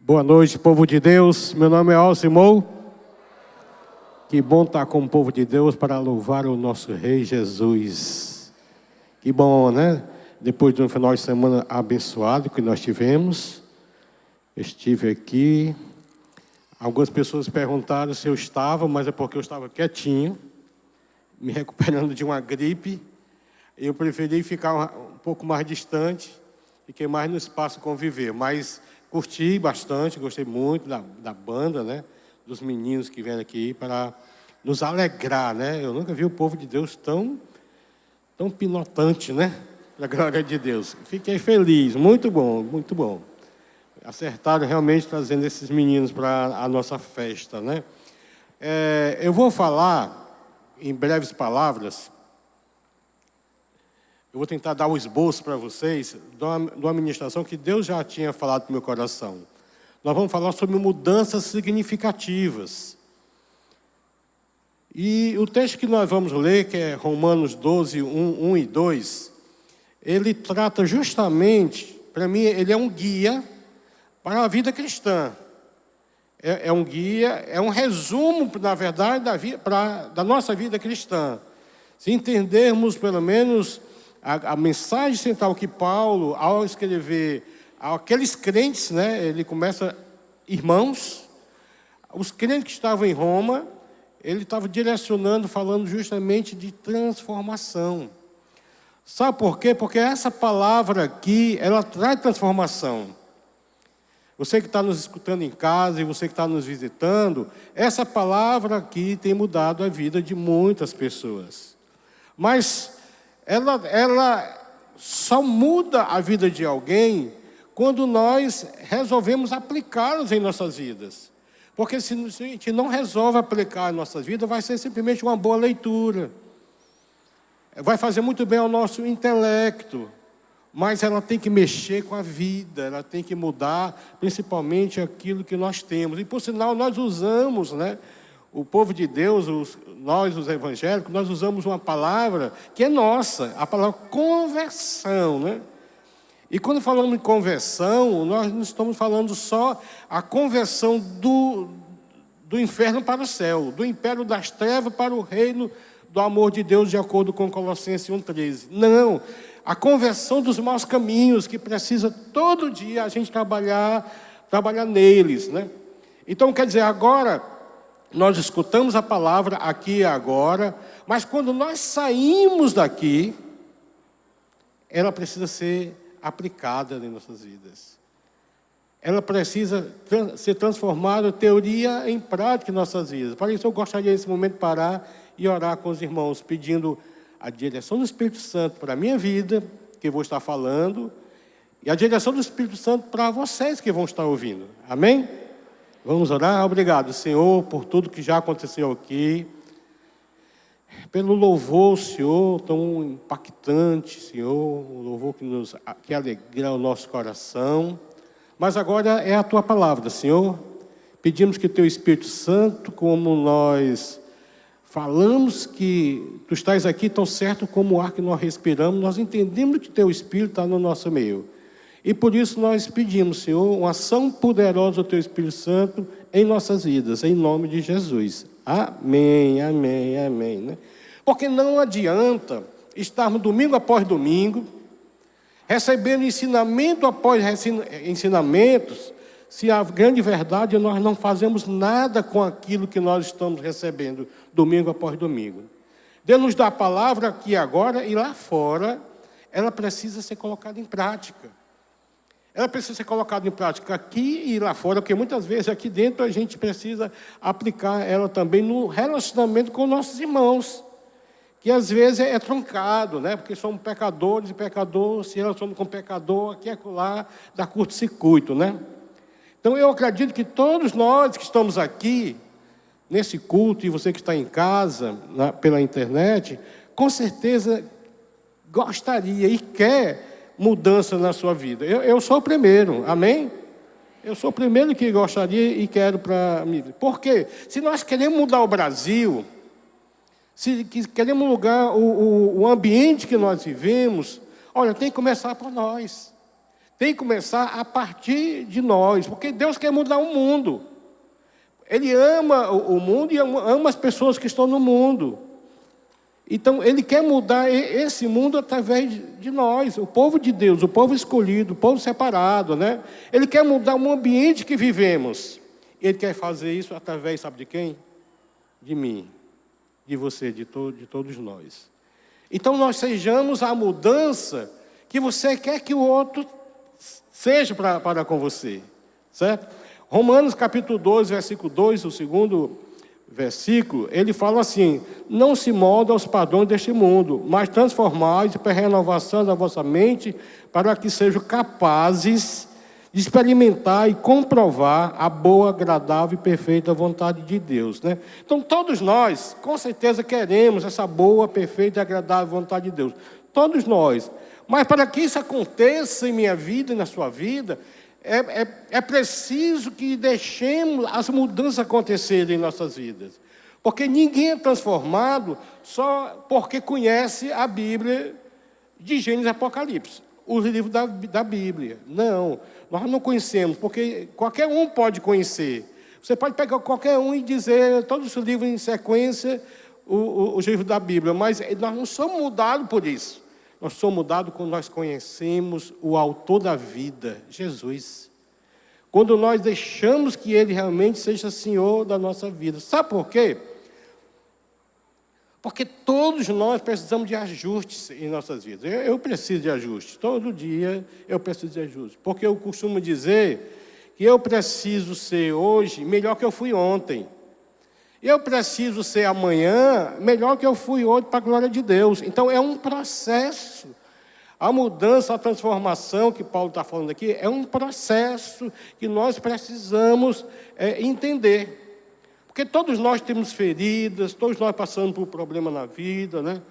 Boa noite, povo de Deus. Meu nome é Alcimou. Que bom estar com o povo de Deus para louvar o nosso Rei Jesus. Que bom, né? Depois de um final de semana abençoado que nós tivemos, estive aqui. Algumas pessoas perguntaram se eu estava, mas é porque eu estava quietinho, me recuperando de uma gripe. Eu preferi ficar um pouco mais distante, fiquei mais no espaço conviver, mas curti bastante, gostei muito da banda, né? Dos meninos que vieram aqui para nos alegrar, né? Eu nunca vi o povo de Deus tão pinotante, né? Para a glória de Deus. Fiquei feliz, muito bom, muito bom. Acertaram realmente trazendo esses meninos para a nossa festa, né? Eu vou falar, em breves palavras, eu vou tentar dar o esboço para vocês de uma ministração que Deus já tinha falado para o meu coração. Nós vamos falar sobre mudanças significativas. E o texto que nós vamos ler, que é Romanos 12, 1 e 2, ele trata justamente, para mim, ele é um guia para a vida cristã. É um guia, é um resumo, na verdade, da nossa vida cristã. Se entendermos, pelo menos, a mensagem central que Paulo, ao escrever aqueles crentes, né, ele começa, irmãos, os crentes que estavam em Roma, ele estava direcionando, falando justamente de transformação. Sabe por quê? Porque essa palavra aqui, ela traz transformação. Você que está nos escutando em casa e você que está nos visitando, essa palavra aqui tem mudado a vida de muitas pessoas. Mas ela só muda a vida de alguém quando nós resolvemos aplicá-las em nossas vidas. Porque se a gente não resolve aplicar em nossas vidas, vai ser simplesmente uma boa leitura. Vai fazer muito bem ao nosso intelecto, mas ela tem que mexer com a vida, ela tem que mudar principalmente aquilo que nós temos. E por sinal, nós usamos, né? O povo de Deus, nós os evangélicos, nós usamos uma palavra que é nossa, a palavra conversão, né? E quando falamos em conversão, nós não estamos falando só a conversão do inferno para o céu, do império das trevas para o reino do amor de Deus, de acordo com Colossenses 1,13. Não, a conversão dos maus caminhos, que precisa todo dia a gente trabalhar neles, né? Então, quer dizer, agora nós escutamos a palavra aqui e agora, mas quando nós saímos daqui, ela precisa ser aplicada em nossas vidas. Ela precisa ser transformada, teoria em prática em nossas vidas. Para isso, eu gostaria nesse momento de parar e orar com os irmãos, pedindo a direção do Espírito Santo para a minha vida, que eu vou estar falando, e a direção do Espírito Santo para vocês que vão estar ouvindo. Amém? Vamos orar? Obrigado, Senhor, por tudo que já aconteceu aqui. Pelo louvor, Senhor, tão impactante, Senhor, o louvor que alegra o nosso coração. Mas agora é a Tua palavra, Senhor. Pedimos que Teu Espírito Santo, como nós falamos que Tu estás aqui tão certo como o ar que nós respiramos, nós entendemos que Teu Espírito está no nosso meio. E por isso nós pedimos, Senhor, uma ação poderosa do Teu Espírito Santo em nossas vidas, em nome de Jesus. Amém, amém, amém, né? Porque não adianta estarmos domingo após domingo, recebendo ensinamento após ensinamentos, se a grande verdade nós não fazemos nada com aquilo que nós estamos recebendo domingo após domingo. Deus nos dá a palavra aqui agora e lá fora, ela precisa ser colocada em prática. Ela precisa ser colocada em prática aqui e lá fora, porque muitas vezes aqui dentro a gente precisa aplicar ela também no relacionamento com nossos irmãos, que às vezes é truncado, né? Porque somos pecadores e pecador se relacionam com pecador, aqui e acolá, dá curto-circuito, né? Então eu acredito que todos nós que estamos aqui, nesse culto, e você que está em casa, pela internet, com certeza gostaria e quer mudança na sua vida. Eu sou o primeiro, amém? Eu sou o primeiro que gostaria e quero para mim. Por quê? Se nós queremos mudar o Brasil, se queremos mudar o ambiente que nós vivemos, olha, tem que começar por nós. tem que começar a partir de nós, porque Deus quer mudar o mundo. Ele ama o mundo e ama as pessoas que estão no mundo. Então, Ele quer mudar esse mundo através de nós, o povo de Deus, o povo escolhido, o povo separado, né? Ele quer mudar o ambiente que vivemos. Ele quer fazer isso através, sabe de quem? De mim, de você, de todos nós. Então, nós sejamos a mudança que você quer que o outro seja para com você, certo? Romanos capítulo 12, versículo 2, o segundo versículo, ele fala assim: não se molda aos padrões deste mundo, mas transformai-vos pela renovação da vossa mente, para que sejam capazes de experimentar e comprovar a boa, agradável e perfeita vontade de Deus, né? Então, todos nós, com certeza, queremos essa boa, perfeita e agradável vontade de Deus. Todos nós. Mas para que isso aconteça em minha vida e na sua vida, é preciso que deixemos as mudanças acontecerem em nossas vidas. Porque ninguém é transformado só porque conhece a Bíblia de Gênesis e Apocalipse, os livros da Bíblia. Não, nós não conhecemos, porque qualquer um pode conhecer. Você pode pegar qualquer um e dizer todos os livros em sequência, os livros da Bíblia, mas nós não somos mudados por isso. Nós somos mudados quando nós conhecemos o autor da vida, Jesus. Quando nós deixamos que Ele realmente seja Senhor da nossa vida. Sabe por quê? Porque todos nós precisamos de ajustes em nossas vidas. Eu preciso de ajustes. Todo dia eu preciso de ajustes. Porque eu costumo dizer que eu preciso ser hoje melhor que eu fui ontem. Eu preciso ser amanhã melhor que eu fui hoje para a glória de Deus. Então, é um processo. A mudança, a transformação que Paulo está falando aqui, é um processo que nós precisamos entender. Porque todos nós temos feridas, todos nós passamos por problema na vida, né?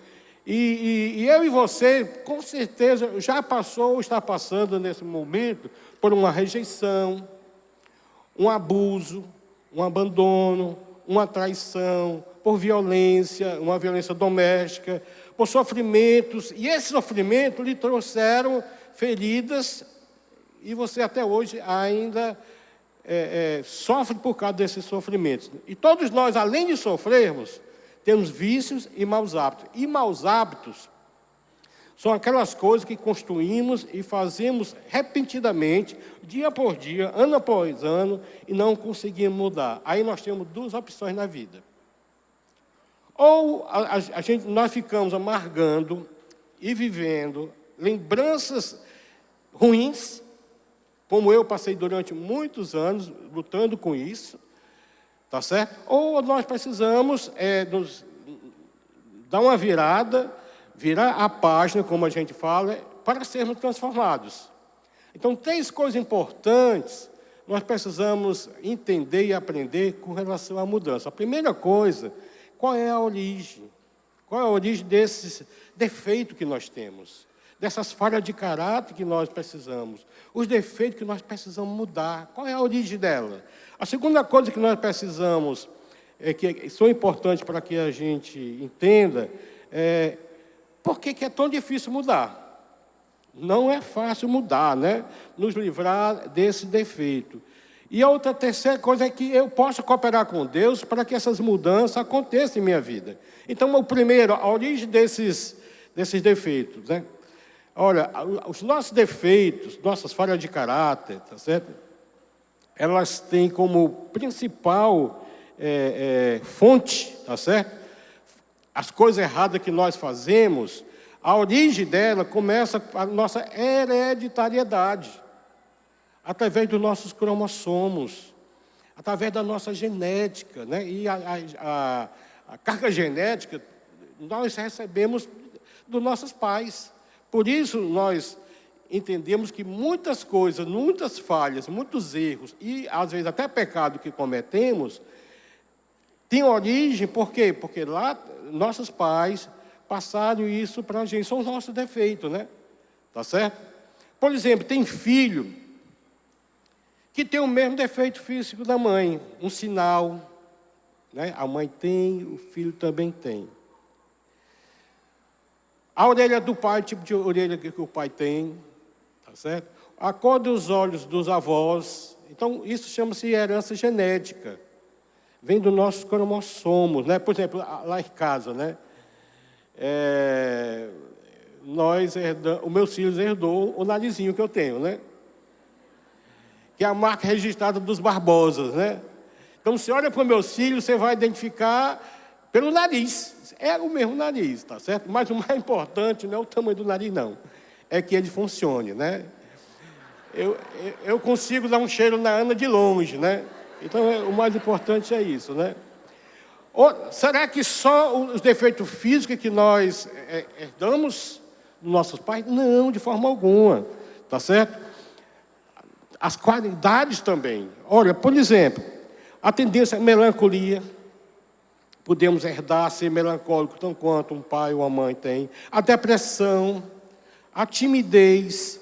E eu e você, com certeza, já passou ou está passando nesse momento por uma rejeição, um abuso, um abandono, uma traição, por violência, uma violência doméstica, por sofrimentos. E esses sofrimentos lhe trouxeram feridas e você até hoje ainda sofre por causa desses sofrimentos. E todos nós, além de sofrermos, temos vícios e maus hábitos. E maus hábitos são aquelas coisas que construímos e fazemos repentinamente, dia por dia, ano após ano, e não conseguimos mudar. Aí nós temos duas opções na vida. Ou nós ficamos amargando e vivendo lembranças ruins, como eu passei durante muitos anos lutando com isso, tá certo? Ou nós precisamos nos dar uma virada, virar a página, como a gente fala, para sermos transformados. Então, 3 coisas importantes nós precisamos entender e aprender com relação à mudança. A primeira coisa, qual é a origem? Qual é a origem desses defeitos que nós temos? Dessas falhas de caráter que nós precisamos? Os defeitos que nós precisamos mudar? Qual é a origem dela? A segunda coisa que nós precisamos, que são importantes para que a gente entenda, por que é tão difícil mudar? Não é fácil mudar, né? Nos livrar desse defeito. E a outra terceira coisa é que eu posso cooperar com Deus para que essas mudanças aconteçam em minha vida. Então, o primeiro, a origem desses defeitos, né? Olha, os nossos defeitos, nossas falhas de caráter, tá certo? Elas têm como principal fonte, tá certo? As coisas erradas que nós fazemos, a origem dela começa com a nossa hereditariedade, através dos nossos cromossomos, através da nossa genética, né? E a carga genética nós recebemos dos nossos pais. Por isso nós entendemos que muitas coisas, muitas falhas, muitos erros e às vezes até pecado que cometemos tem origem, por quê? Porque lá nossos pais passaram isso para a gente, são os nossos defeitos, né? Tá certo? Por exemplo, tem filho que tem o mesmo defeito físico da mãe, um sinal, né? A mãe tem, o filho também tem. A orelha do pai, o tipo de orelha que o pai tem, tá certo? a cor dos olhos dos avós. Então, isso chama-se herança genética. Vem dos nossos cromossomos, né? Por exemplo, lá em casa, né? Os meus filhos herdou o narizinho que eu tenho, né? Que é a marca registrada dos Barbosas, né? Então, se olha para os meus filhos, você vai identificar pelo nariz. É o mesmo nariz, tá certo? Mas o mais importante não é o tamanho do nariz, não. É que ele funcione, né? Eu consigo dar um cheiro na Ana de longe, né? Então, o mais importante é isso, né? Será que só os defeitos físicos que nós herdamos dos nossos pais? Não, de forma alguma, tá certo? As qualidades também. Olha, por exemplo, a tendência à melancolia. Podemos herdar, ser melancólico, tanto quanto um pai ou uma mãe tem. A depressão, a timidez,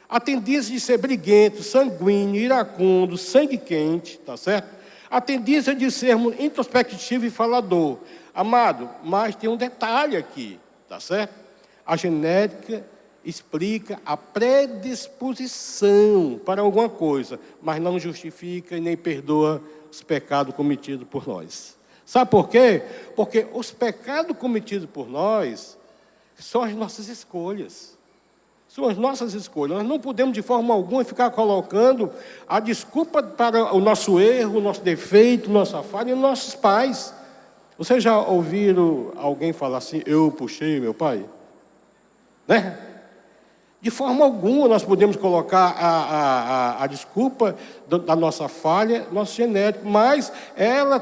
a tendência de ser briguento, sanguíneo, iracundo, sangue quente, tá certo? A tendência de sermos introspectivo e falador. Amado, mas tem um detalhe aqui, tá certo? A genética explica a predisposição para alguma coisa, mas não justifica e nem perdoa os pecados cometidos por nós. Sabe por quê? Porque os pecados cometidos por nós são as nossas escolhas. São as nossas escolhas. Nós não podemos, de forma alguma, ficar colocando a desculpa para o nosso erro, o nosso defeito, nossa falha e nossos pais. Vocês já ouviram alguém falar assim, eu puxei meu pai? Né? De forma alguma nós podemos colocar a desculpa da nossa falha, nosso genético, mas ela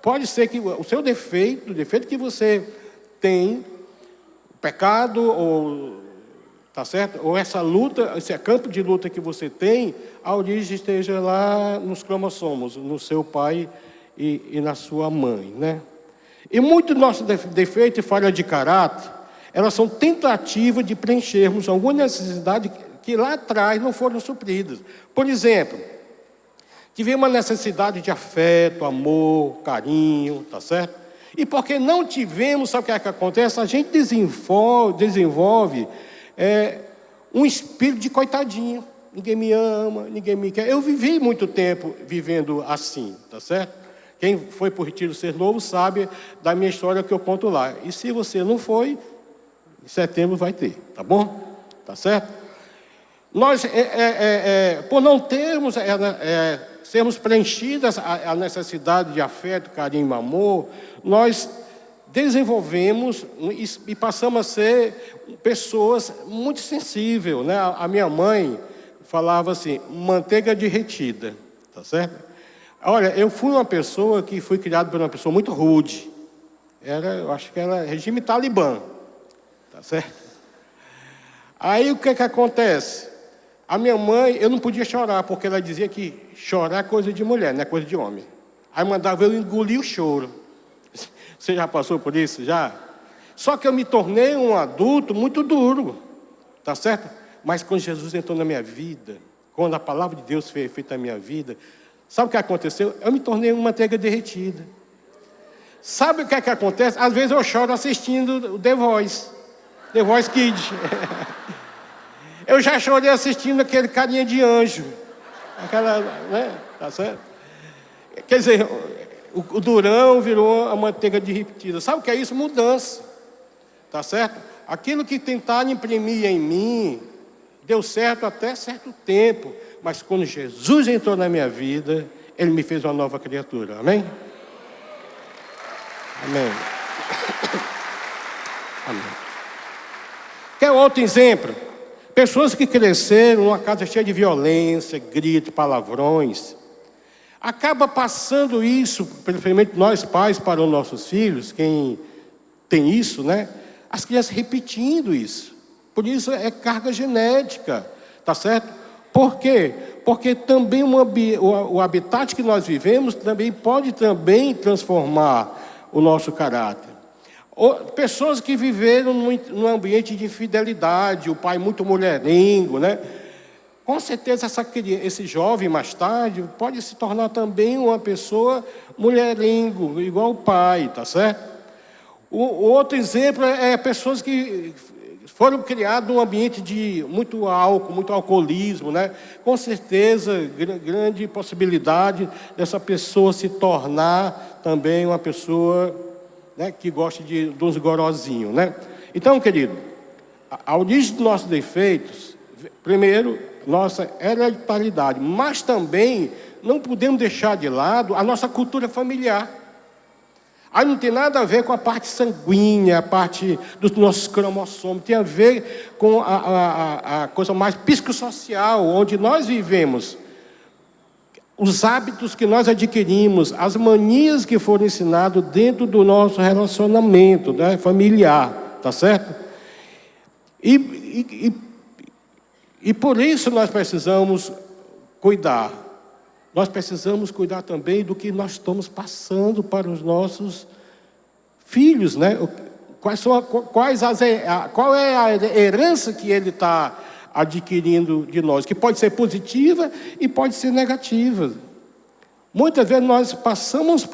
pode ser que o seu defeito, o defeito que você tem, o pecado, ou, tá certo? Ou essa luta, esse campo de luta que você tem, a origem esteja lá nos cromossomos, no seu pai e na sua mãe, né? E muito do nosso defeito e falha de caráter, elas são tentativas de preenchermos alguma necessidade que lá atrás não foram supridas. Por exemplo, tivemos uma necessidade de afeto, amor, carinho, tá certo? E porque não tivemos, sabe o que é que acontece? A gente desenvolve um espírito de coitadinho. Ninguém me ama, ninguém me quer. Eu vivi muito tempo vivendo assim, tá certo? Quem foi para o Retiro Ser Novo sabe da minha história que eu conto lá. E se você não foi, em setembro vai ter, tá bom? Tá certo? Nós, por não termos, sermos preenchidas a necessidade de afeto, carinho e amor, nós desenvolvemos e passamos a ser pessoas muito sensíveis, né? A minha mãe falava assim, manteiga derretida, tá certo? Olha, eu fui uma pessoa que fui criado por uma pessoa muito rude. Eu acho que era regime talibã. Tá certo? Aí o que acontece? A minha mãe, eu não podia chorar, porque ela dizia que chorar é coisa de mulher, não é coisa de homem. Aí mandava eu engolir o choro. Você já passou por isso? Já? Só que eu me tornei um adulto muito duro, tá certo? Mas quando Jesus entrou na minha vida, quando a palavra de Deus foi feita na minha vida, sabe o que aconteceu? Eu me tornei uma manteiga derretida. Sabe o que acontece? Às vezes eu choro assistindo o The Voice Kids. Eu já chorei assistindo aquele carinha de anjo. Aquela, né? Tá certo? Quer dizer, o durão virou a manteiga derretida. Sabe o que é isso? Mudança. Tá certo? Aquilo que tentaram imprimir em mim, deu certo até certo tempo. Mas quando Jesus entrou na minha vida, Ele me fez uma nova criatura. Amém? Amém. Amém. Quer outro exemplo? Pessoas que cresceram numa casa cheia de violência, gritos, palavrões, acaba passando isso, principalmente nós pais, para os nossos filhos, quem tem isso, né? As crianças repetindo isso. Por isso é carga genética, tá certo? Por quê? Porque também o habitat que nós vivemos também pode também transformar o nosso caráter. Pessoas que viveram num ambiente de infidelidade, o pai muito mulherengo, né? Com certeza esse jovem mais tarde pode se tornar também uma pessoa mulherengo, igual o pai, tá certo? O outro exemplo é pessoas que foram criados num ambiente de muito álcool, muito alcoolismo, né? Com certeza, grande possibilidade dessa pessoa se tornar também uma pessoa, né, que gosta de uns gorozinhos, né? Então, querido, a origem dos nossos defeitos, primeiro, nossa hereditariedade, mas também não podemos deixar de lado a nossa cultura familiar. Aí não tem nada a ver com a parte sanguínea, a parte dos nossos cromossomos, tem a ver com a coisa mais psicossocial, onde nós vivemos, os hábitos que nós adquirimos, as manias que foram ensinadas dentro do nosso relacionamento, né, familiar, tá certo? E por isso nós precisamos cuidar. Nós precisamos cuidar também do que nós estamos passando para os nossos filhos, né? Qual é a herança que ele está adquirindo de nós, que pode ser positiva e pode ser negativa. Muitas vezes nós passamos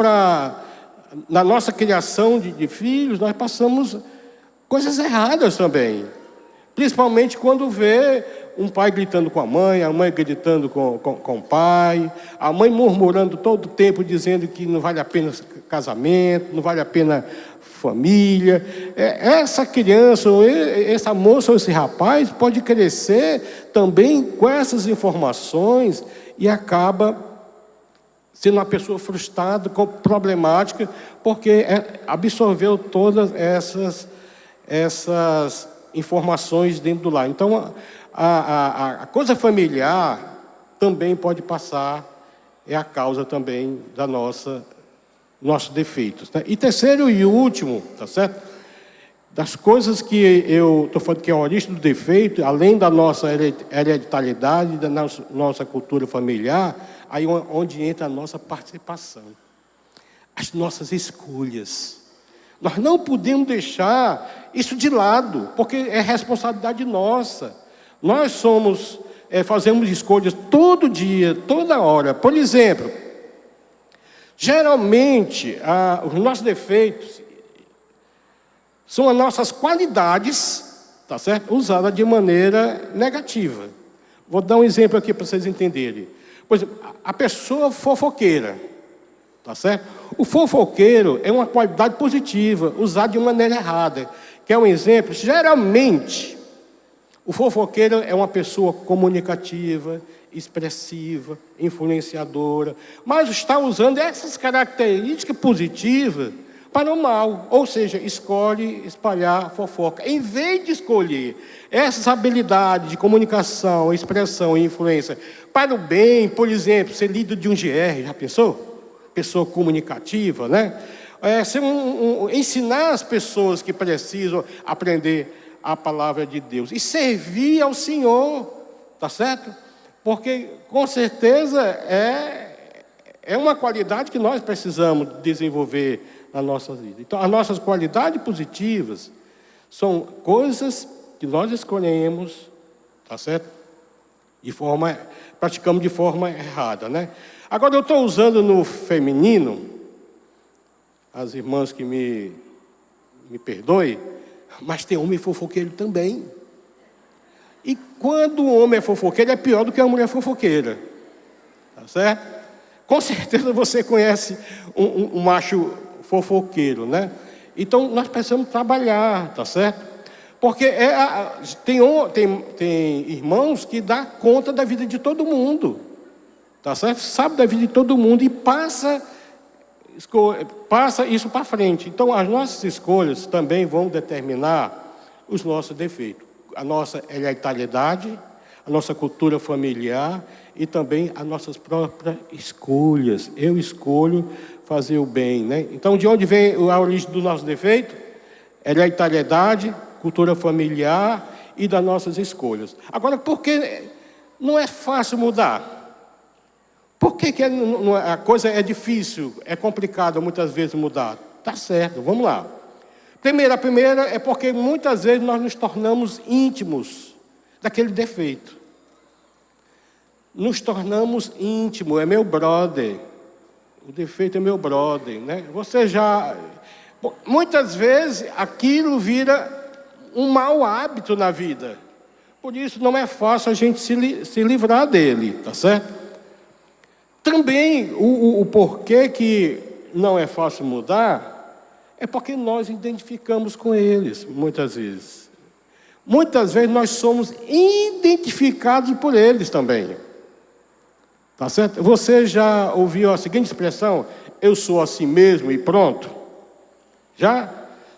na nossa criação de filhos, nós passamos coisas erradas também. Principalmente quando vê um pai gritando com a mãe gritando com o pai, a mãe murmurando todo o tempo, dizendo que não vale a pena casamento, não vale a pena família. Essa criança, ou essa moça ou esse rapaz pode crescer também com essas informações e acaba sendo uma pessoa frustrada, problemática, porque absorveu todas essas informações dentro do lar. Então, a coisa familiar também pode passar, é a causa também da nossos defeitos, né? E terceiro e último, tá certo? Das coisas que eu estou falando que é a origem do defeito, além da nossa hereditariedade, da nossa cultura familiar, aí onde entra a nossa participação, as nossas escolhas. Nós não podemos deixar isso de lado, porque é responsabilidade nossa. Nós fazemos escolhas todo dia, toda hora. Por exemplo, geralmente, os nossos defeitos são as nossas qualidades, tá certo? Usadas de maneira negativa. Vou dar um exemplo aqui para vocês entenderem. Por exemplo, a pessoa fofoqueira, tá certo? O fofoqueiro é uma qualidade positiva, usada de maneira errada. Quer um exemplo? Geralmente, o fofoqueiro é uma pessoa comunicativa, expressiva, influenciadora, mas está usando essas características positivas para o mal, ou seja, escolhe espalhar fofoca. Em vez de escolher essas habilidades de comunicação, expressão e influência para o bem, por exemplo, ser líder de um GR, já pensou? Pessoa comunicativa, né? Ensinar as pessoas que precisam aprender a palavra de Deus e servir ao Senhor, tá certo? Porque com certeza é uma qualidade que nós precisamos desenvolver na nossa vida. Então, as nossas qualidades positivas são coisas que nós escolhemos, tá certo? Praticamos de forma errada, né? Agora eu estou usando no feminino, as irmãs que me perdoem, mas tem homem fofoqueiro também. E quando o homem é fofoqueiro, é pior do que a mulher fofoqueira. Tá certo? Com certeza você conhece um macho fofoqueiro, né? Então, nós precisamos trabalhar, tá certo? Porque tem irmãos que dão conta da vida de todo mundo. Tá certo? Sabe da vida de todo mundo e passa isso para frente. Então, as nossas escolhas também vão determinar os nossos defeitos. A nossa hereditariedade, a nossa cultura familiar e também as nossas próprias escolhas. Eu escolho fazer o bem, né? Então, de onde vem a origem do nosso defeito? Hereditariedade, cultura familiar e das nossas escolhas. Agora, por que não é fácil mudar? Por que a coisa é difícil, é complicado muitas vezes mudar? Tá certo, vamos lá. A primeira é porque muitas vezes nós nos tornamos íntimos daquele defeito. Nos tornamos íntimos, é meu brother. O defeito é meu brother, né? Muitas vezes aquilo vira um mau hábito na vida. Por isso não é fácil a gente se livrar dele, tá certo? Também o porquê que não é fácil mudar é porque nós identificamos com eles, muitas vezes. Muitas vezes nós somos identificados por eles também. Tá certo? Você já ouviu a seguinte expressão: eu sou assim mesmo e pronto? Já?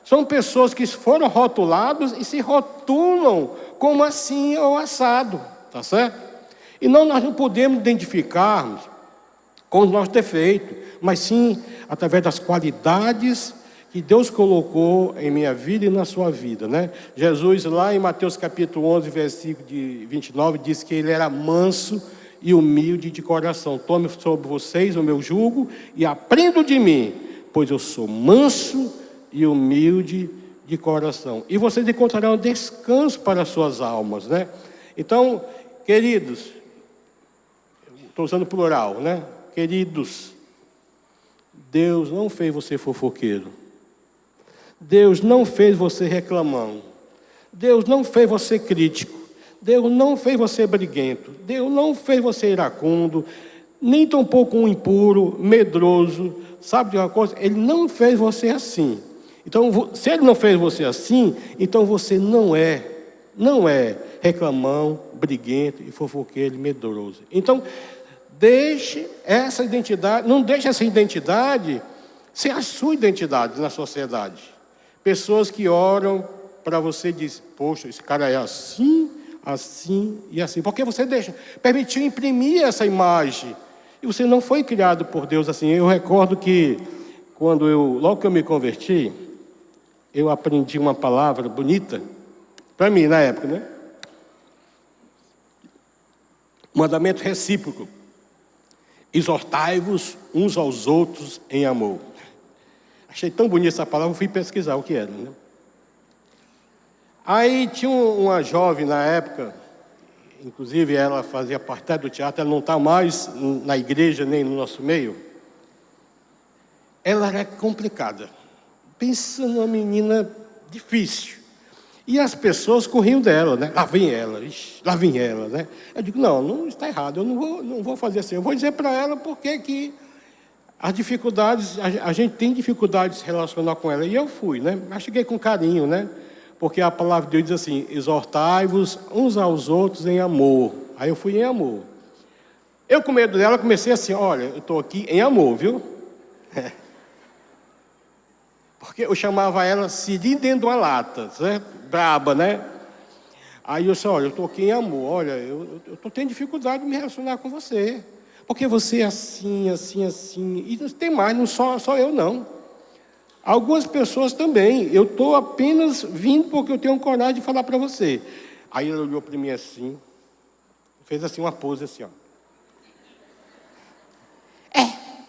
São pessoas que foram rotulados e se rotulam como assim ou assado, tá certo? E nós não podemos identificarmos com os nossos defeitos, mas sim através das qualidades que Deus colocou em minha vida e na sua vida, né? Jesus, lá em Mateus capítulo 11, versículo de 29, diz que ele era manso e humilde de coração. Tome sobre vocês o meu jugo e aprendam de mim, pois eu sou manso e humilde de coração. E vocês encontrarão descanso para as suas almas, né? Então, queridos, estou usando plural, né? Queridos, Deus não fez você fofoqueiro. Deus não fez você reclamão. Deus não fez você crítico. Deus não fez você briguento. Deus não fez você iracundo, nem tampouco um impuro, medroso. Sabe de uma coisa? Ele não fez você assim. Então, se ele não fez você assim, então você não é reclamão, briguento e fofoqueiro e medroso. Então, deixe essa identidade, não deixe essa identidade ser a sua identidade na sociedade. Pessoas que oram para você e dizem: poxa, esse cara é assim, assim e assim. Porque você permitiu imprimir essa imagem. E você não foi criado por Deus assim. Eu recordo que, logo que eu me converti, eu aprendi uma palavra bonita, para mim, na época, né? Mandamento recíproco. Exortai-vos uns aos outros em amor. Achei tão bonita essa palavra, fui pesquisar o que era, né? Aí tinha uma jovem na época, inclusive ela fazia parte do teatro, ela não está mais na igreja nem no nosso meio. Ela era complicada. Pensa numa menina difícil. E as pessoas corriam dela, né? Lá vem ela, né? Eu digo: não está errado, eu não vou fazer assim. Eu vou dizer para ela porque que as dificuldades, a gente tem dificuldade de se relacionar com ela. E eu fui, né? Mas cheguei com carinho, né? Porque a palavra de Deus diz assim: exortai-vos uns aos outros em amor. Aí eu fui em amor. Eu, com medo dela, comecei assim: olha, eu estou aqui em amor, viu? Porque eu chamava ela siri dentro de uma lata, certo? Braba, né? Aí eu disse: olha, eu estou aqui em amor, olha, eu estou tendo dificuldade de me relacionar com você. Porque você é assim, assim, assim. E não tem mais, não só eu não. Algumas pessoas também. Eu estou apenas vindo porque eu tenho coragem de falar para você. Aí ela olhou para mim assim, fez assim uma pose assim, ó.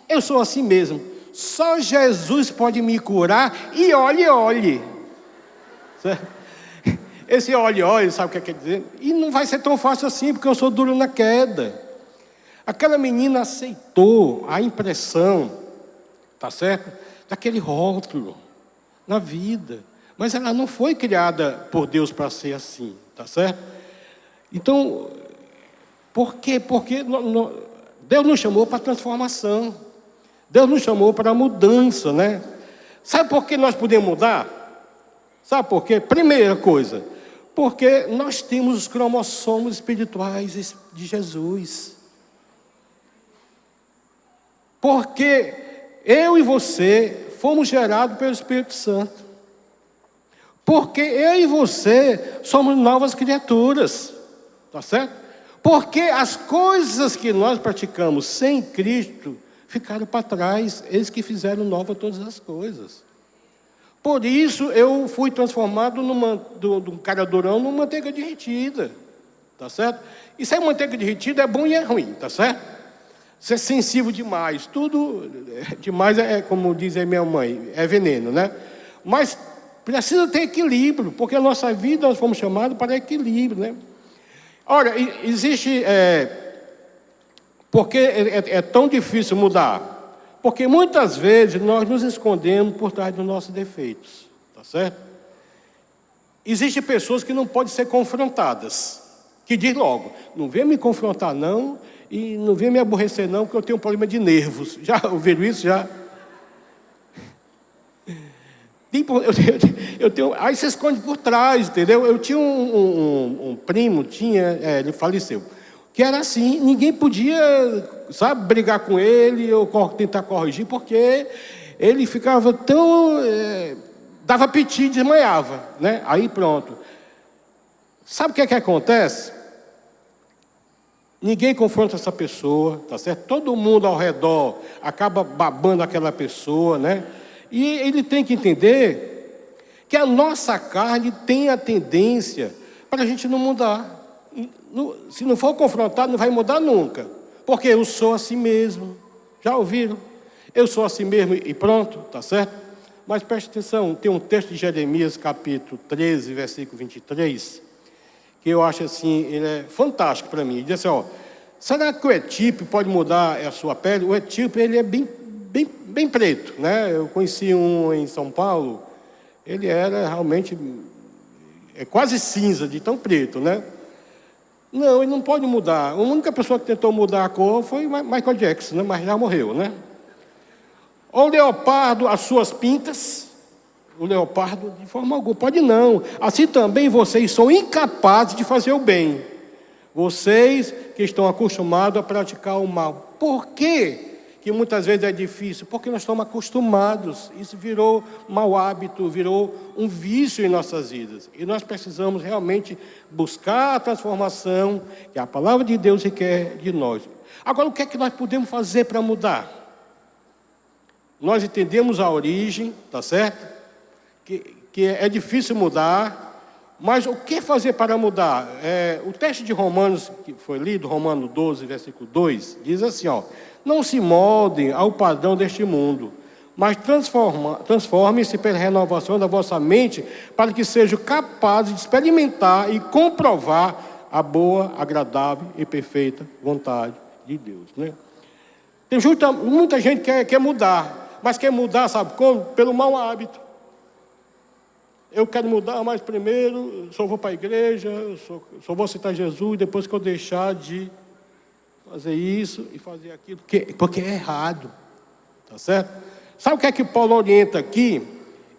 Eu sou assim mesmo. Só Jesus pode me curar e olhe. Certo? Esse olhe, sabe o que quer dizer? E não vai ser tão fácil assim, porque eu sou duro na queda. Aquela menina aceitou a impressão, tá certo? Daquele rótulo na vida. Mas ela não foi criada por Deus para ser assim, tá certo? Então, por quê? Porque Deus nos chamou para transformação. Deus nos chamou para mudança, né? Sabe por que nós podemos mudar? Sabe por quê? Primeira coisa, porque nós temos os cromossomos espirituais de Jesus. Porque eu e você fomos gerados pelo Espírito Santo. Porque eu e você somos novas criaturas. Tá certo? Porque as coisas que nós praticamos sem Cristo ficaram para trás. Eles que fizeram nova todas as coisas. Por isso eu fui transformado de um cara durão numa manteiga derretida. Tá certo? E se é manteiga derretida é bom e é ruim, tá certo? Ser sensível demais, tudo demais como diz a minha mãe, é veneno, né? Mas precisa ter equilíbrio, porque a nossa vida nós fomos chamados para equilíbrio, né? Olha, existe... porque é tão difícil mudar? Porque muitas vezes nós nos escondemos por trás dos nossos defeitos, tá certo? Existem pessoas que não podem ser confrontadas, que diz logo, não venha me confrontar não, e não venha me aborrecer não, porque eu tenho um problema de nervos. Já ouviram isso? Já? Aí você esconde por trás, entendeu? Eu tinha um primo, ele faleceu, que era assim, ninguém podia, sabe, brigar com ele ou tentar corrigir, porque ele ficava tão... dava piti e desmanhava, né? Aí pronto. Sabe o que é que acontece? Ninguém confronta essa pessoa, tá certo? Todo mundo ao redor acaba babando aquela pessoa, né? E ele tem que entender que a nossa carne tem a tendência para a gente não mudar. Se não for confrontado, não vai mudar nunca. Porque eu sou assim mesmo. Já ouviram? Eu sou assim mesmo e pronto, tá certo? Mas preste atenção, tem um texto de Jeremias, capítulo 13, versículo 23, que eu acho assim, ele é fantástico para mim. Ele diz assim, ó, será que o etíope pode mudar a sua pele? O etíope, ele é bem preto, né? Eu conheci um em São Paulo, ele era realmente quase cinza, de tão preto, né? Não, ele não pode mudar. A única pessoa que tentou mudar a cor foi Michael Jackson, né? Mas já morreu, né? O leopardo, as suas pintas, o leopardo, de forma alguma, pode não. Assim também vocês são incapazes de fazer o bem. Vocês que estão acostumados a praticar o mal. Por quê que muitas vezes é difícil? Porque nós estamos acostumados. Isso virou mau hábito, virou um vício em nossas vidas. E nós precisamos realmente buscar a transformação que a palavra de Deus requer de nós. Agora, o que é que nós podemos fazer para mudar? Nós entendemos a origem, tá certo? Que é difícil mudar, mas o que fazer para mudar? O texto de Romanos, que foi lido, Romanos 12, versículo 2, diz assim, ó, não se moldem ao padrão deste mundo, mas transformem-se pela renovação da vossa mente, para que sejam capazes de experimentar e comprovar a boa, agradável e perfeita vontade de Deus, né? Tem muita gente que quer mudar, mas quer mudar, sabe como? Pelo mau hábito. Eu quero mudar, mas primeiro só vou para a igreja, só vou aceitar Jesus, depois que eu deixar de fazer isso e fazer aquilo, porque é errado, tá certo? Sabe o que é que Paulo orienta aqui?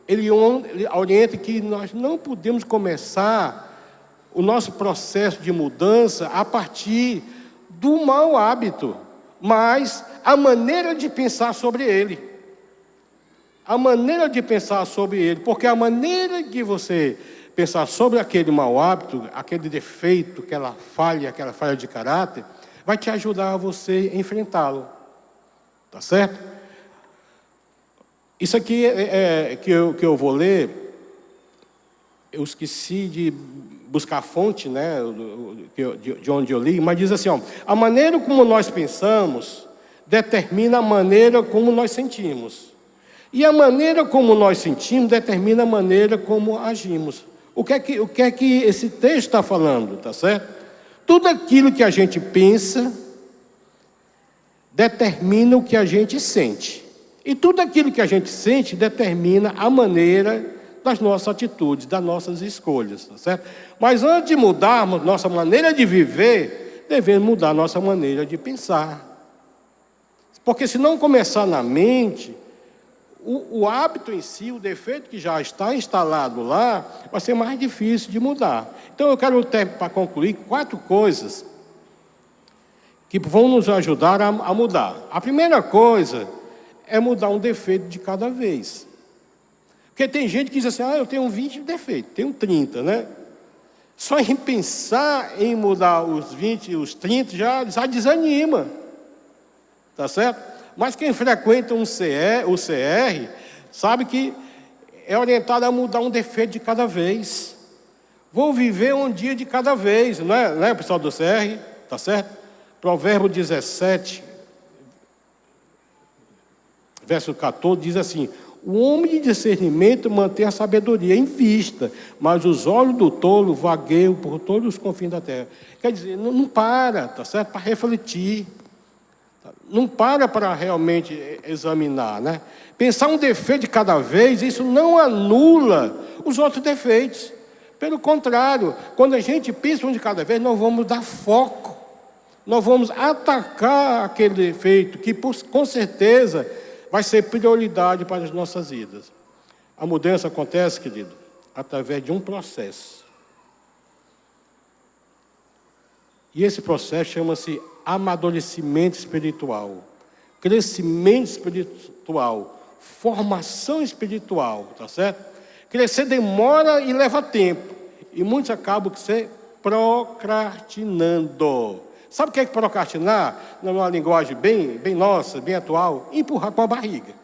Ele orienta que nós não podemos começar o nosso processo de mudança a partir do mau hábito, mas a maneira de pensar sobre ele. A maneira de pensar sobre ele, porque a maneira de você pensar sobre aquele mau hábito, aquele defeito, aquela falha de caráter, vai te ajudar a você enfrentá-lo. Tá certo? Isso aqui que eu vou ler, eu esqueci de buscar a fonte, né, de onde eu li, mas diz assim, ó, a maneira como nós pensamos determina a maneira como nós sentimos. E a maneira como nós sentimos determina a maneira como agimos. O que é que esse texto está falando, tá certo? Tudo aquilo que a gente pensa determina o que a gente sente. E tudo aquilo que a gente sente determina a maneira das nossas atitudes, das nossas escolhas, tá certo? Mas antes de mudarmos nossa maneira de viver, devemos mudar nossa maneira de pensar. Porque se não começar na mente, o hábito em si, o defeito que já está instalado lá, vai ser mais difícil de mudar. Então eu quero para concluir 4 coisas que vão nos ajudar a mudar. A primeira coisa é mudar um defeito de cada vez. Porque tem gente que diz assim, eu tenho 20 defeitos, tenho 30, né? Só em pensar em mudar os 20 e os 30 já desanima. Tá certo? Mas quem frequenta o CR, sabe que é orientado a mudar um defeito de cada vez. Vou viver um dia de cada vez, não é pessoal do CR? Tá certo? Provérbio 17, verso 14, diz assim, o homem de discernimento mantém a sabedoria em vista, mas os olhos do tolo vagueiam por todos os confins da terra. Quer dizer, não para, tá certo? Para refletir. Não para realmente examinar, né? Pensar um defeito de cada vez, isso não anula os outros defeitos. Pelo contrário, quando a gente pensa um de cada vez, nós vamos dar foco. Nós vamos atacar aquele defeito que, com certeza, vai ser prioridade para as nossas vidas. A mudança acontece, querido, através de um processo. E esse processo chama-se amadurecimento espiritual, crescimento espiritual, formação espiritual, tá certo? Crescer demora e leva tempo. E muitos acabam procrastinando. Sabe o que é procrastinar? Numa linguagem bem nossa, bem atual, empurrar com a barriga.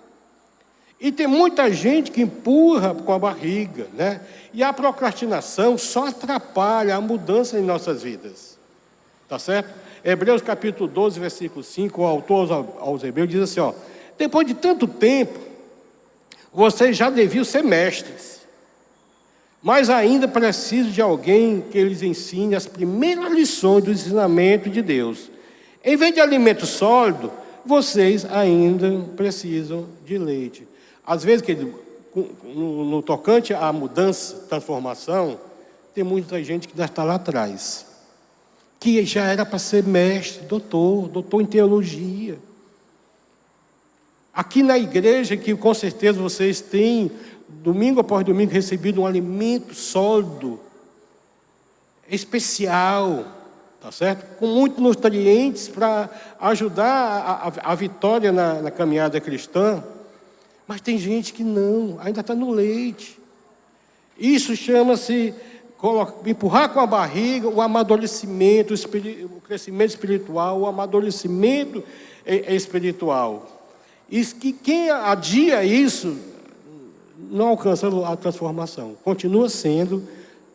E tem muita gente que empurra com a barriga, né? E a procrastinação só atrapalha a mudança em nossas vidas. Tá certo? Hebreus capítulo 12, versículo 5, o autor aos Hebreus diz assim, ó: depois de tanto tempo, vocês já deviam ser mestres, mas ainda precisam de alguém que lhes ensine as primeiras lições do ensinamento de Deus. Em vez de alimento sólido, vocês ainda precisam de leite. Às vezes, no tocante à mudança, transformação, tem muita gente que já está lá atrás, que já era para ser mestre, doutor em teologia. Aqui na igreja, que com certeza vocês têm, domingo após domingo, recebido um alimento sólido, especial, tá certo? Com muitos nutrientes para ajudar a vitória na caminhada cristã. Mas tem gente que não, ainda está no leite. Isso chama-se empurrar com a barriga o amadurecimento, o crescimento espiritual, o amadurecimento espiritual. E que quem adia isso não alcança a transformação. Continua sendo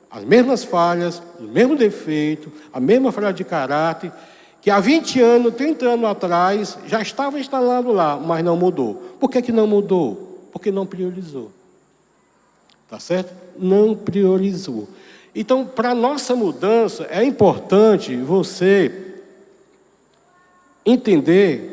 as mesmas falhas, o mesmo defeito, a mesma falha de caráter, que há 20 anos, 30 anos atrás, já estava instalado lá, mas não mudou. Por que não mudou? Porque não priorizou. Tá certo? Não priorizou. Então, para a nossa mudança, é importante você entender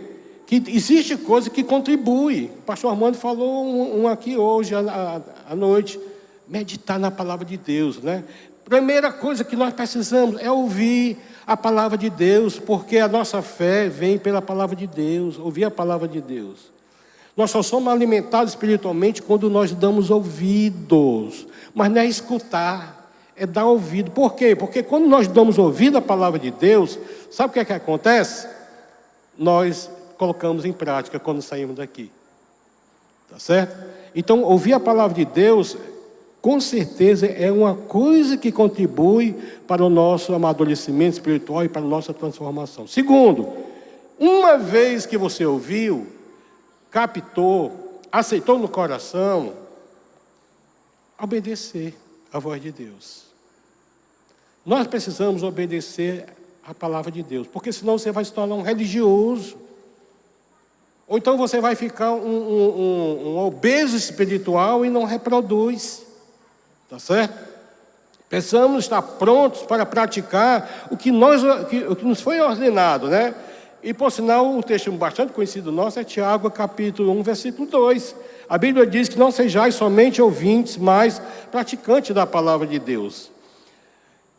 que existe coisa que contribui. O pastor Armando falou um aqui hoje, à noite. Meditar na palavra de Deus, né? Primeira coisa que nós precisamos é ouvir a palavra de Deus, porque a nossa fé vem pela palavra de Deus, ouvir a palavra de Deus. Nós só somos alimentados espiritualmente quando nós damos ouvidos, mas não é escutar, é dar ouvido. Por quê? Porque quando nós damos ouvido à palavra de Deus, sabe o que é que acontece? Nós colocamos em prática quando saímos daqui. Tá certo? Então, ouvir a palavra de Deus, com certeza, é uma coisa que contribui para o nosso amadurecimento espiritual e para a nossa transformação. Segundo, uma vez que você ouviu, captou, aceitou no coração, obedecer à voz de Deus. Nós precisamos obedecer à palavra de Deus, porque senão você vai se tornar um religioso. Ou então você vai ficar um obeso espiritual e não reproduz. Tá certo? Precisamos estar prontos para praticar o que nos foi ordenado, né? E, por sinal, um texto bastante conhecido nosso é Tiago, capítulo 1, versículo 2. A Bíblia diz que não sejais somente ouvintes, mas praticantes da palavra de Deus.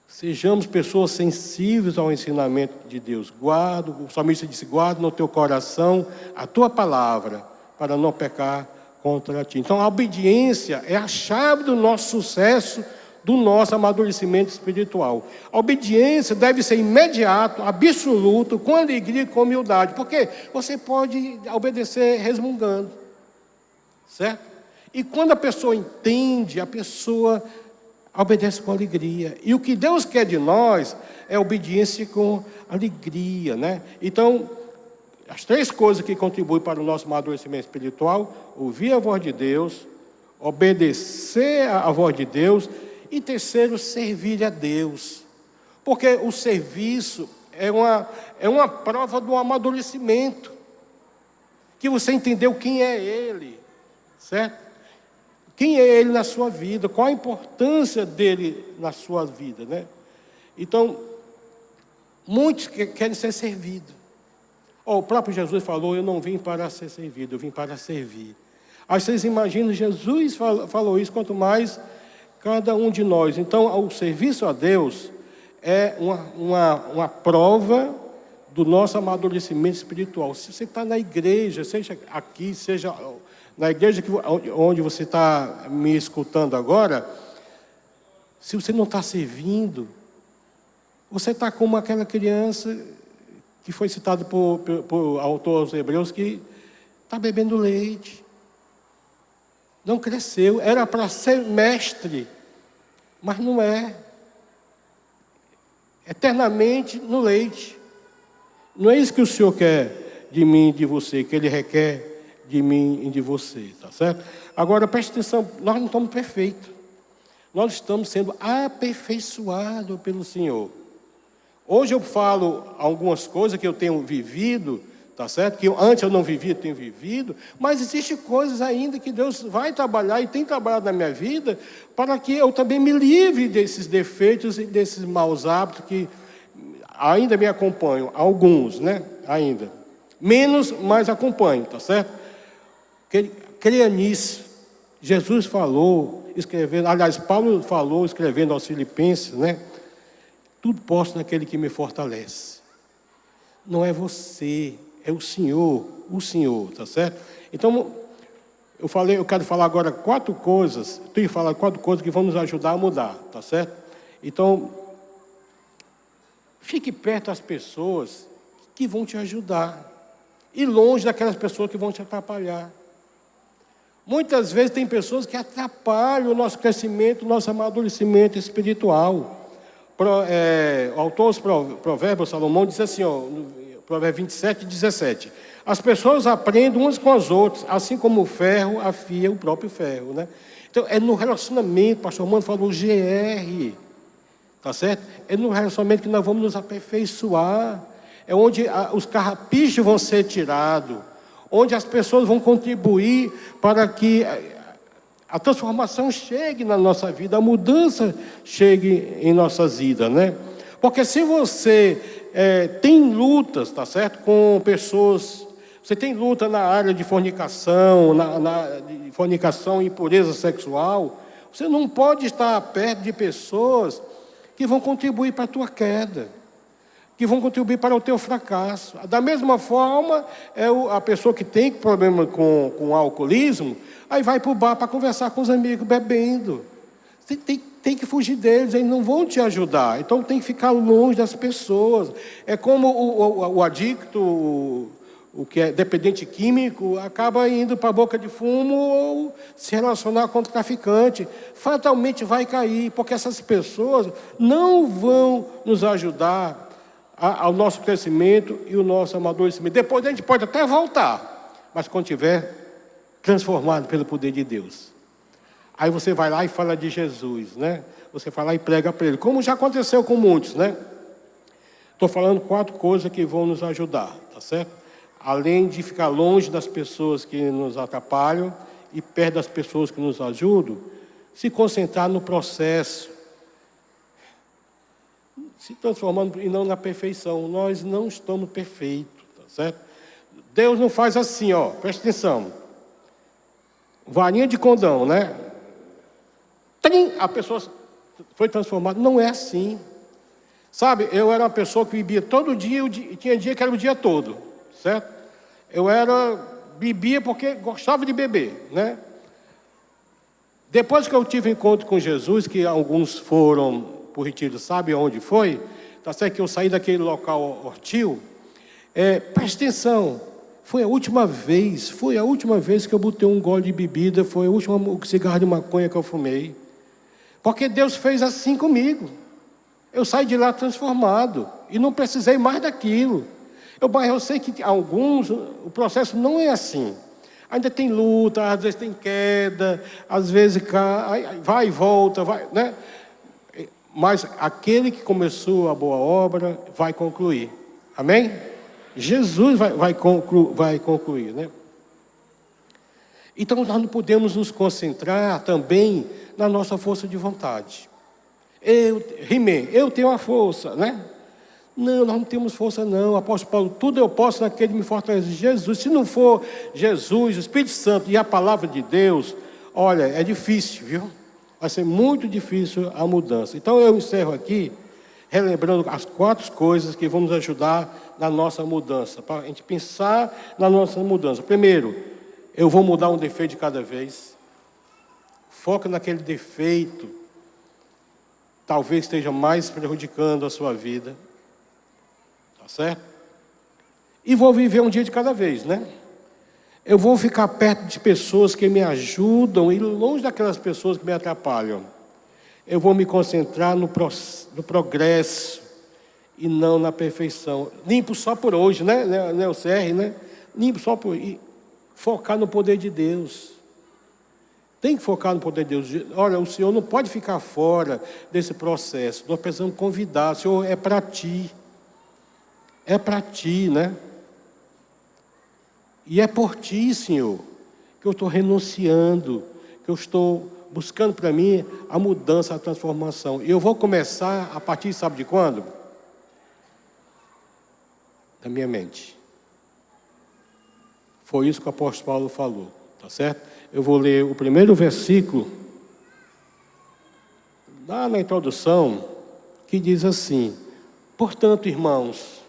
Sejamos pessoas sensíveis ao ensinamento de Deus. O salmista disse, guarda no teu coração a tua palavra, para não pecar contra ti. Então, a obediência é a chave do nosso sucesso, do nosso amadurecimento espiritual. A obediência deve ser imediato, absoluto, com alegria e com humildade. Porque você pode obedecer resmungando. Certo? E quando a pessoa entende, a pessoa obedece com alegria. E o que Deus quer de nós é obediência com alegria, né? Então, as três coisas que contribuem para o nosso amadurecimento espiritual: ouvir a voz de Deus, obedecer à voz de Deus, e terceiro, servir a Deus. Porque o serviço é uma prova do amadurecimento, que você entendeu quem é Ele, certo? Quem é Ele na sua vida, qual a importância dEle na sua vida, né? Então, muitos querem ser servidos. O próprio Jesus falou, eu não vim para ser servido, eu vim para servir. Aí vocês imaginam, Jesus falou isso, quanto mais Cada um de nós. Então, o serviço a Deus é uma prova do nosso amadurecimento espiritual. Se você está na igreja, seja aqui, seja na igreja onde você está me escutando agora, se você não está servindo, você está como aquela criança que foi citada por autor aos Hebreus, que está bebendo leite. Não cresceu, era para ser mestre, mas não é. Eternamente no leite. Não é isso que o Senhor quer de mim e de você, que Ele requer de mim e de você, tá certo? Agora, preste atenção, nós não estamos perfeitos. Nós estamos sendo aperfeiçoados pelo Senhor. Hoje eu falo algumas coisas que eu tenho vivido, tá certo? Que antes eu não vivia, tenho vivido, mas existem coisas ainda que Deus vai trabalhar e tem trabalhado na minha vida para que eu também me livre desses defeitos e desses maus hábitos que ainda me acompanham, alguns, né? Ainda. Menos, mas acompanham, tá certo? Creia nisso. Jesus falou, escrevendo, aliás, Paulo falou, escrevendo aos Filipenses, né? Tudo posso naquele que me fortalece. Não é você, é o Senhor, tá certo? Então, eu quero falar agora 4 coisas, tenho que falar 4 coisas que vão nos ajudar a mudar, tá certo? Então, fique perto das pessoas que vão te ajudar e longe daquelas pessoas que vão te atrapalhar. Muitas vezes tem pessoas que atrapalham o nosso crescimento, o nosso amadurecimento espiritual. O autor dos Provérbios, Salomão, diz assim, Provérbios 27, 17. As pessoas aprendem umas com as outras, assim como o ferro afia o próprio ferro, né? Então, é no relacionamento, o pastor Mano falou GR, tá certo? É no relacionamento que nós vamos nos aperfeiçoar. É onde os carrapichos vão ser tirados, onde as pessoas vão contribuir para que a transformação chegue na nossa vida, a mudança chegue em nossas vidas, né? Porque se você tem lutas, tá certo? Com pessoas, você tem luta na área de fornicação, de fornicação e impureza sexual, você não pode estar perto de pessoas que vão contribuir para a tua queda, que vão contribuir para o teu fracasso. Da mesma forma, a pessoa que tem problema com o alcoolismo, aí vai para o bar para conversar com os amigos bebendo. Você tem que fugir deles, eles não vão te ajudar. Então tem que ficar longe das pessoas. É como o adicto, o que é dependente químico, acaba indo para a boca de fumo ou se relacionar com o traficante. Fatalmente vai cair, porque essas pessoas não vão nos ajudar ao nosso crescimento e o nosso amadurecimento. Depois a gente pode até voltar, mas quando estiver transformado pelo poder de Deus. Aí você vai lá e fala de Jesus, né? Você vai lá e prega para ele, como já aconteceu com muitos, né? Estou falando 4 coisas que vão nos ajudar, tá certo? Além de ficar longe das pessoas que nos atrapalham e perto das pessoas que nos ajudam, se concentrar no processo, se transformando e não na perfeição. Nós não estamos perfeitos, tá certo? Deus não faz assim, presta atenção. Varinha de condão, né? A pessoa foi transformada. Não é assim. Sabe, eu era uma pessoa que bebia todo dia, e tinha dia que era o dia todo, certo? Bebia porque gostava de beber, né? Depois que eu tive encontro com Jesus, que alguns foram por retiro, sabe onde foi? Tá certo que eu saí daquele local hostil. Presta atenção, foi a última vez que eu botei um gole de bebida, foi o último cigarro de maconha que eu fumei. Porque Deus fez assim comigo. Eu saí de lá transformado e não precisei mais daquilo. Eu sei que alguns, o processo não é assim. Ainda tem luta, às vezes tem queda, às vezes vai e volta, né? Mas aquele que começou a boa obra vai concluir. Amém? Jesus vai concluir, né? Então nós não podemos nos concentrar também na nossa força de vontade. Eu tenho a força, né? Não, nós não temos força não. O apóstolo Paulo, tudo eu posso naquele que me fortalece. Jesus, se não for Jesus, o Espírito Santo e a palavra de Deus, olha, é difícil, viu? Vai ser muito difícil a mudança. Então eu encerro aqui, relembrando as 4 coisas que vão nos ajudar na nossa mudança, para a gente pensar na nossa mudança. Primeiro, eu vou mudar um defeito de cada vez. Foca naquele defeito, talvez esteja mais prejudicando a sua vida. Tá certo? E vou viver um dia de cada vez, né? Eu vou ficar perto de pessoas que me ajudam e longe daquelas pessoas que me atrapalham. Eu vou me concentrar no progresso e não na perfeição. Limpo só por hoje, né? O CR, né? Limpo só por... E focar no poder de Deus. Tem que focar no poder de Deus. Olha, o Senhor não pode ficar fora desse processo. Nós precisamos convidar. O Senhor é para ti. É para ti, né? E é por ti, Senhor, que eu estou renunciando, que eu estou buscando para mim a mudança, a transformação. E eu vou começar a partir, sabe de quando? Da minha mente. Foi isso que o apóstolo Paulo falou, tá certo? Eu vou ler o primeiro versículo, lá na introdução, que diz assim: portanto, irmãos,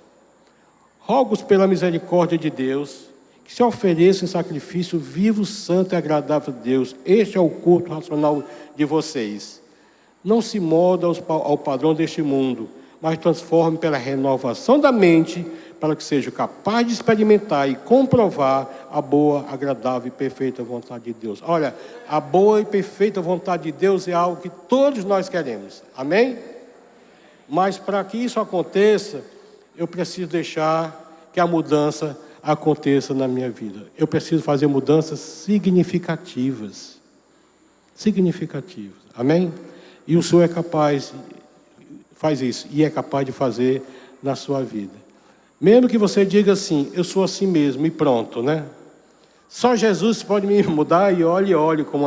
rogo-os pela misericórdia de Deus, que se ofereça em sacrifício vivo, santo e agradável a Deus. Este é o culto racional de vocês. Não se molda ao padrão deste mundo, mas transforme pela renovação da mente, para que seja capaz de experimentar e comprovar a boa, agradável e perfeita vontade de Deus. Olha, a boa e perfeita vontade de Deus é algo que todos nós queremos. Amém? Mas para que isso aconteça, eu preciso deixar que a mudança aconteça na minha vida. Eu preciso fazer mudanças significativas. Significativas. Amém? E o Senhor é capaz, faz isso, e é capaz de fazer na sua vida. Mesmo que você diga assim, eu sou assim mesmo, e pronto, né? Só Jesus pode me mudar, e olhe como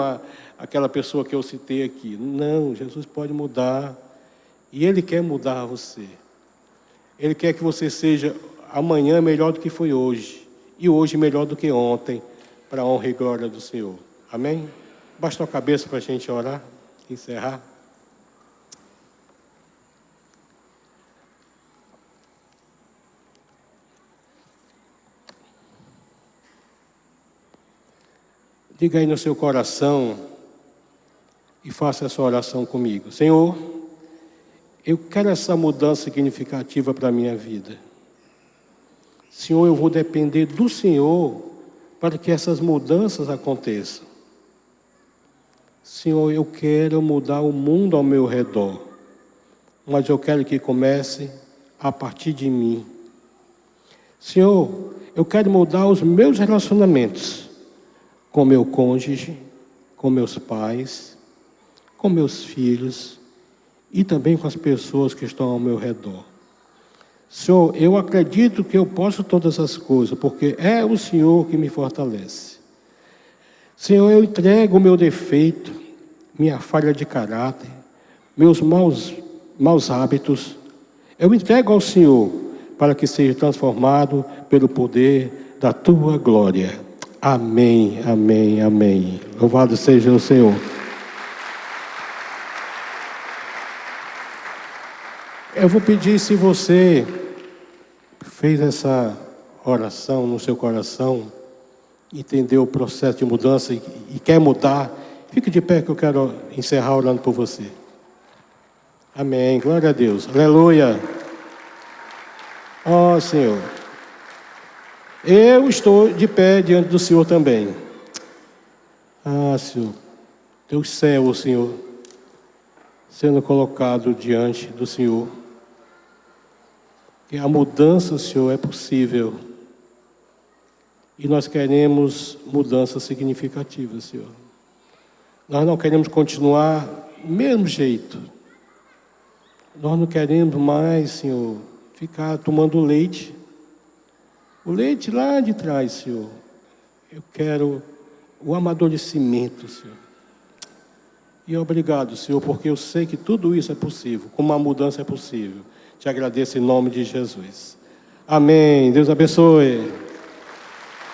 aquela pessoa que eu citei aqui. Não, Jesus pode mudar, e Ele quer mudar você. Ele quer que você seja amanhã melhor do que foi hoje, e hoje melhor do que ontem, para a honra e glória do Senhor. Amém? Baixa a cabeça para a gente orar, encerrar. Diga aí no seu coração e faça essa oração comigo. Senhor, eu quero essa mudança significativa para a minha vida. Senhor, eu vou depender do Senhor para que essas mudanças aconteçam. Senhor, eu quero mudar o mundo ao meu redor, mas eu quero que comece a partir de mim. Senhor, eu quero mudar os meus relacionamentos com meu cônjuge, com meus pais, com meus filhos e também com as pessoas que estão ao meu redor. Senhor, eu acredito que eu posso todas as coisas, porque é o Senhor que me fortalece. Senhor, eu entrego o meu defeito, minha falha de caráter, meus maus hábitos. Eu entrego ao Senhor para que seja transformado pelo poder da Tua glória. Amém, amém, amém. Louvado seja o Senhor. Eu vou pedir, se você fez essa oração no seu coração, entendeu o processo de mudança e quer mudar, fique de pé que eu quero encerrar orando por você. Amém, glória a Deus, aleluia. Ó Senhor, eu estou de pé diante do Senhor também. Ah, Senhor, Deus céu, Senhor, sendo colocado diante do Senhor. Que a mudança, Senhor, é possível. E nós queremos mudança significativa, Senhor. Nós não queremos continuar do mesmo jeito. Nós não queremos mais, Senhor, ficar tomando leite. O leite lá de trás, Senhor. Eu quero o amadurecimento, Senhor. E obrigado, Senhor, porque eu sei que tudo isso é possível, como a mudança é possível. Te agradeço em nome de Jesus. Amém. Deus abençoe.